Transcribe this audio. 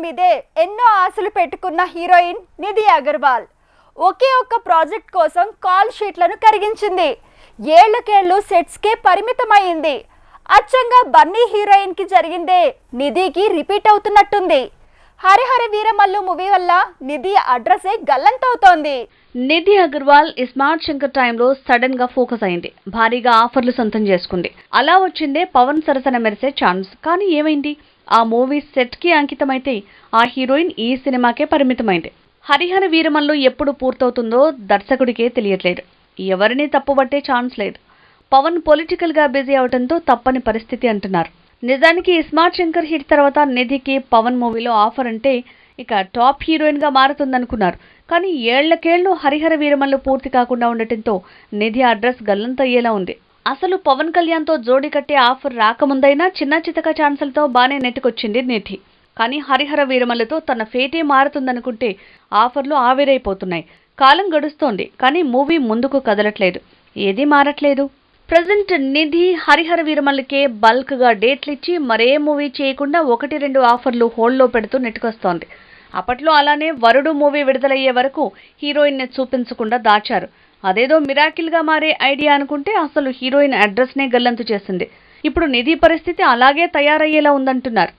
మీదే ఎన్నో ఆశలు పెట్టుకున్న హీరోయిన్ నిధి అగర్వాల్ ఒకే ఒక్క ప్రాజెక్ట్ కోసం కాల్ షీట్లను కరిగించింది. ఏళ్లకేళ్లు సెట్స్కే పరిమితమైంది. అచ్చంగా బన్నీ హీరోయిన్ కి జరిగిందే నిధికి రిపీట్ అవుతున్నట్టుంది. హరిహర వీరమల్లు మూవీ వల్ల నిధి అడ్రసే గల్లంతవుతోంది. నిధి అగర్వాల్ స్మార్ట్ శంకర్ టైంలో సడన్ గా ఫోకస్ అయింది. భారీగా ఆఫర్లు సొంతం చేసుకుంది. అలా వచ్చిందే పవన్ సరసన మెరిసే ఛాన్స్. కానీ ఏమైంది? ఆ మూవీ సెట్ కి అంకితమైతే ఆ హీరోయిన్ ఈ సినిమాకే పరిమితమైంది. హరిహర వీరమల్లు ఎప్పుడు పూర్తవుతుందో దర్శకుడికే తెలియట్లేదు. ఎవరిని తప్పుబట్టే ఛాన్స్ లేదు. పవన్ పొలిటికల్ గా బిజీ అవడంతో తప్పని పరిస్థితి అంటున్నారు. నిజానికి స్మార్ట్ శంకర్ హిట్ తర్వాత నిధికి పవన్ మూవీలో ఆఫర్ అంటే ఇక టాప్ హీరోయిన్ గా మారుతుందనుకున్నారు. కానీ ఏళ్లకేళ్లు హరిహర వీరమల్లు పూర్తి కాకుండా ఉండటంతో నిధి అడ్రస్ గల్లంతయ్యేలా ఉంది. అసలు పవన్ కళ్యాణ్ తో జోడీ కట్టే ఆఫర్ రాకముందైనా చిన్న చితక ఛాన్సులతో బానే నెట్టుకొచ్చింది నిధి. కానీ హరిహర వీరమల్లుతో తన ఫేటే మారుతుందనుకుంటే ఆఫర్లు ఆవిరైపోతున్నాయి. కాలం గడుస్తోంది కానీ మూవీ ముందుకు కదలట్లేదు. ఏదీ మారట్లేదు. ప్రజెంట్ నిధి హరిహర వీరమల్లుకే బల్క్ గా డేట్లు ఇచ్చి మరే మూవీ చేయకుండా 1-2 ఆఫర్లు హోల్డ్లో పెడుతూ నెట్టుకొస్తోంది. అప్పట్లో అలానే వరుడు మూవీ విడుదలయ్యే వరకు హీరోయిన్ ని చూపించకుండా దాచారు. అదేదో మిరాకిల్ గా మారే ఐడియా అనుకుంటే అసలు హీరోయిన్ అడ్రస్ నే గల్లంతు చేసింది. ఇప్పుడు నిధి పరిస్థితి అలాగే తయారయ్యేలా ఉందంటున్నారు.